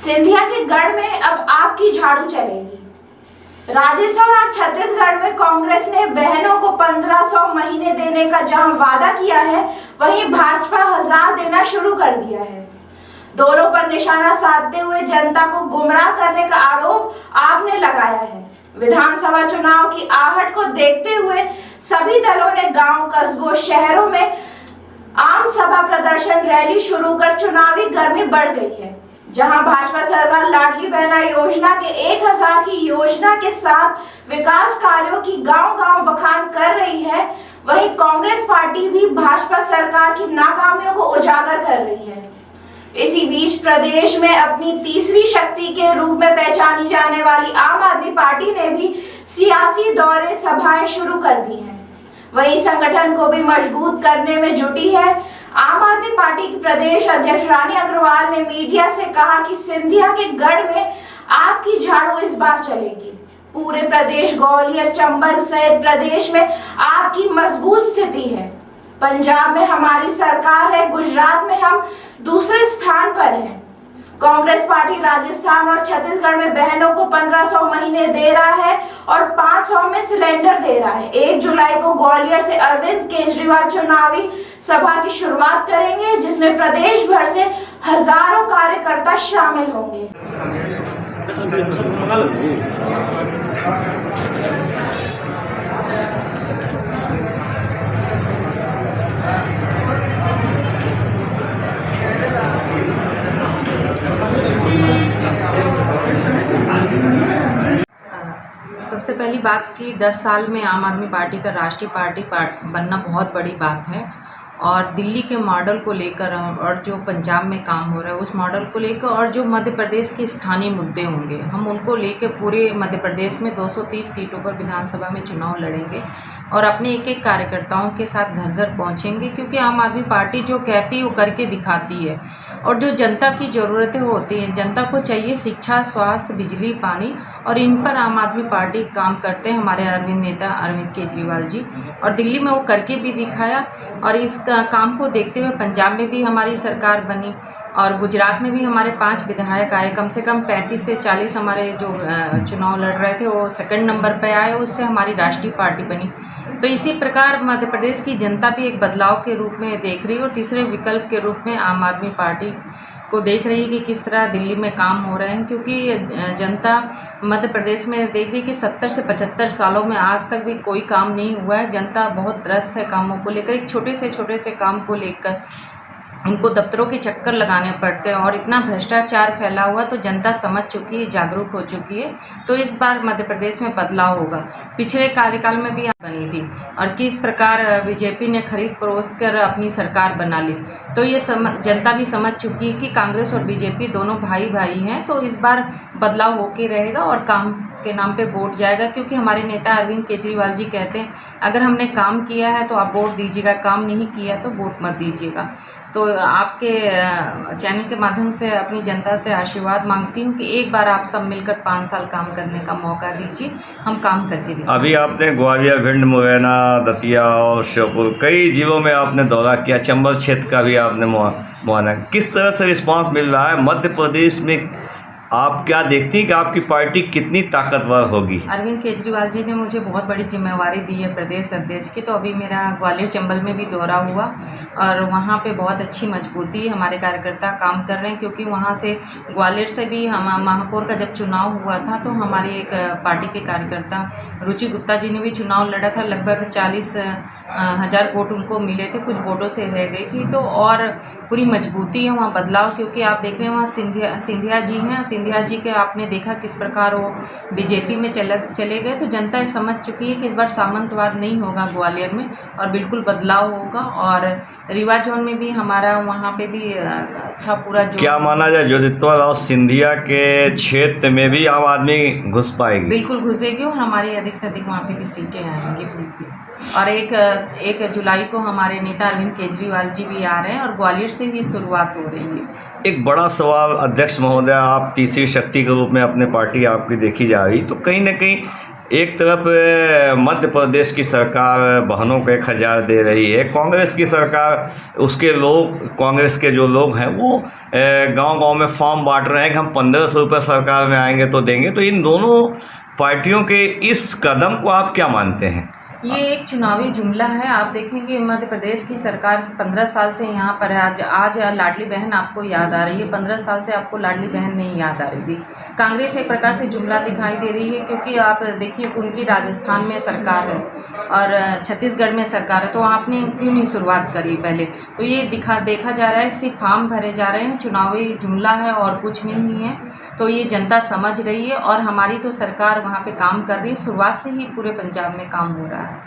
सिंधिया के गढ़ में अब आपकी झाड़ू चलेगी। राजस्थान और छत्तीसगढ़ में कांग्रेस ने बहनों को 1500 महीने देने का जहां वादा किया है, वहीं भाजपा 1000 देना शुरू कर दिया है। दोनों पर निशाना साधते हुए जनता को गुमराह करने का आरोप आपने लगाया है। विधानसभा चुनाव की आहट को देखते हुए सभी दलों ने गांव, कस्बों, शहरों में आम सभा, प्रदर्शन, रैली शुरू कर चुनावी गर्मी बढ़ गई है। जहां भाजपा सरकार लाडली बहना योजना के 1000 की योजना के साथ विकास कार्यों की गांव-गांव बखान कर रही है, वहीं कांग्रेस पार्टी भी भाजपा सरकार की नाकामियों को उजागर कर रही है। इसी बीच प्रदेश में अपनी तीसरी शक्ति के रूप में पहचानी जाने वाली आम आदमी पार्टी ने भी सियासी दौरे, सभाएं शुरू कर दी हैं। वहीं संगठन को भी मजबूत करने में जुटी है। आम आदमी पार्टी की प्रदेश अध्यक्ष रानी अग्रवाल ने मीडिया से कहा कि सिंधिया के गढ़ में आपकी झाड़ू इस बार चलेगी। पूरे प्रदेश, ग्वालियर, चंबल सहित प्रदेश में आपकी मजबूत स्थिति है। पंजाब में हमारी सरकार है, गुजरात में हम दूसरे स्थान पर हैं। कांग्रेस पार्टी राजस्थान और छत्तीसगढ़ में बहनों को 1500 महीने दे रहा है और 500 में सिलेंडर दे रहा है। 1 जुलाई को ग्वालियर से अरविंद केजरीवाल चुनावी सभा की शुरुआत करेंगे, जिसमें प्रदेश भर से हजारों कार्यकर्ता शामिल होंगे। सबसे पहली बात कि 10 साल में आम आदमी पार्टी का राष्ट्रीय पार्टी बनना बहुत बड़ी बात है और दिल्ली के मॉडल को लेकर और जो पंजाब में काम हो रहा है उस मॉडल को लेकर और जो मध्य प्रदेश के स्थानीय मुद्दे होंगे, हम उनको लेकर पूरे मध्य प्रदेश में 230 सीटों पर विधानसभा में चुनाव लड़ेंगे और अपने एक एक कार्यकर्ताओं के साथ घर घर पहुंचेंगे, क्योंकि आम आदमी पार्टी जो कहती है वो करके दिखाती है और जो जनता की ज़रूरतें होती हैं, जनता को चाहिए शिक्षा, स्वास्थ्य, बिजली, पानी, और इन पर आम आदमी पार्टी काम करते हैं हमारे अरविंद नेता अरविंद केजरीवाल जी। और दिल्ली में वो करके भी दिखाया और इस काम को देखते हुए पंजाब में भी हमारी सरकार बनी और गुजरात में भी हमारे 5 विधायक आए। कम से कम 35 से 40 हमारे जो चुनाव लड़ रहे थे वो सेकंड नंबर पे आए, उससे हमारी राष्ट्रीय पार्टी बनी। तो इसी प्रकार मध्य प्रदेश की जनता भी एक बदलाव के रूप में देख रही है और तीसरे विकल्प के रूप में आम आदमी पार्टी को देख रही है कि किस तरह दिल्ली में काम हो रहे हैं, क्योंकि जनता मध्य प्रदेश में देख रही है कि 70 से 75 सालों में आज तक भी कोई काम नहीं हुआ है। जनता बहुत त्रस्त है कामों को लेकर। एक छोटे से काम को लेकर उनको दफ्तरों के चक्कर लगाने पड़ते हैं और इतना भ्रष्टाचार फैला हुआ, तो जनता समझ चुकी है, जागरूक हो चुकी है। तो इस बार मध्य प्रदेश में बदलाव होगा। पिछले कार्यकाल में भी बनी थी और किस प्रकार बीजेपी ने खरीद परोस कर अपनी सरकार बना ली, तो ये जनता भी समझ चुकी है कि कांग्रेस और बीजेपी दोनों भाई भाई हैं। तो इस बार बदलाव होके रहेगा और काम के नाम पे वोट जाएगा, क्योंकि हमारे नेता अरविंद केजरीवाल जी कहते हैं अगर हमने काम किया है तो आप वोट दीजिएगा, काम नहीं किया तो वोट मत दीजिएगा। तो आपके चैनल के माध्यम से अपनी जनता से आशीर्वाद मांगती हूँ कि एक बार आप सब मिलकर 5 साल काम करने का मौका दीजिए, हम काम करके दिखाएंगे। अभी आपने ग्वालियर, भिंड, मुरैना, दतिया और श्योपुर कई जिलों में आपने दौरा किया, चंबल क्षेत्र का भी आपने मुआयना। किस तरह से रिस्पांस मिल रहा है मध्य प्रदेश में? आप क्या देखती हैं कि आपकी पार्टी कितनी ताकतवर होगी? अरविंद केजरीवाल जी ने मुझे बहुत बड़ी जिम्मेवारी दी है प्रदेश अध्यक्ष की। तो अभी मेरा ग्वालियर, चंबल में भी दौरा हुआ और वहाँ पे बहुत अच्छी मजबूती हमारे कार्यकर्ता काम कर रहे हैं, क्योंकि वहाँ से ग्वालियर से भी हम महापौर का जब चुनाव हुआ था तो हमारी एक पार्टी के कार्यकर्ता रुचि गुप्ता जी ने भी चुनाव लड़ा था। लगभग 40,000 वोट उनको मिले थे, कुछ वोटों से रह गई थी। तो और पूरी मजबूती है वहाँ, बदलाव, क्योंकि आप देख रहे हैं वहाँ सिंधिया जी हैं। सिंधिया जी के आपने देखा किस प्रकार वो बीजेपी में चले गए। तो जनता समझ चुकी है कि इस बार सामंतवाद नहीं होगा ग्वालियर में और बिल्कुल बदलाव होगा। और रीवा जोन में भी हमारा वहाँ पे भी था पूरा जो। क्या माना जाए ज्योतिराव सिंधिया के क्षेत्र में भी आम आदमी घुस पाएगी? बिल्कुल घुसेगी और हमारी अधिक से अधिक वहाँ पे भी सीटें आएंगी बिल्कुल। और 1 जुलाई को हमारे नेता अरविंद केजरीवाल जी भी आ रहे हैं और ग्वालियर से ही शुरुआत हो रही है। एक बड़ा सवाल अध्यक्ष महोदय, आप तीसरी शक्ति के रूप में अपने पार्टी आपकी देखी जा रही, तो कहीं ना कहीं एक तरफ मध्य प्रदेश की सरकार बहनों को 1000 दे रही है, कांग्रेस की सरकार, उसके लोग, कांग्रेस के जो लोग हैं वो गांव-गांव में फॉर्म बांट रहे हैं कि हम 1500 रुपये सरकार में आएंगे तो देंगे। तो इन दोनों पार्टियों के इस कदम को आप क्या मानते हैं? ये एक चुनावी जुमला है। आप देखेंगे मध्य प्रदेश की सरकार 15 साल से यहाँ पर है। आज लाडली बहन आपको याद आ रही है, 15 साल से आपको लाडली बहन नहीं याद आ रही थी। कांग्रेस एक प्रकार से जुमला दिखाई दे रही है, क्योंकि आप देखिए उनकी राजस्थान में सरकार है और छत्तीसगढ़ में सरकार है, तो आपने क्यों नहीं शुरुआत करी पहले? तो ये देखा जा रहा है सिर्फ फॉर्म भरे जा रहे हैं, चुनावी जुमला है और कुछ नहीं है। तो ये जनता समझ रही है और हमारी तो सरकार वहाँ पे काम कर रही है, शुरुआत से ही पूरे पंजाब में काम हो रहा है।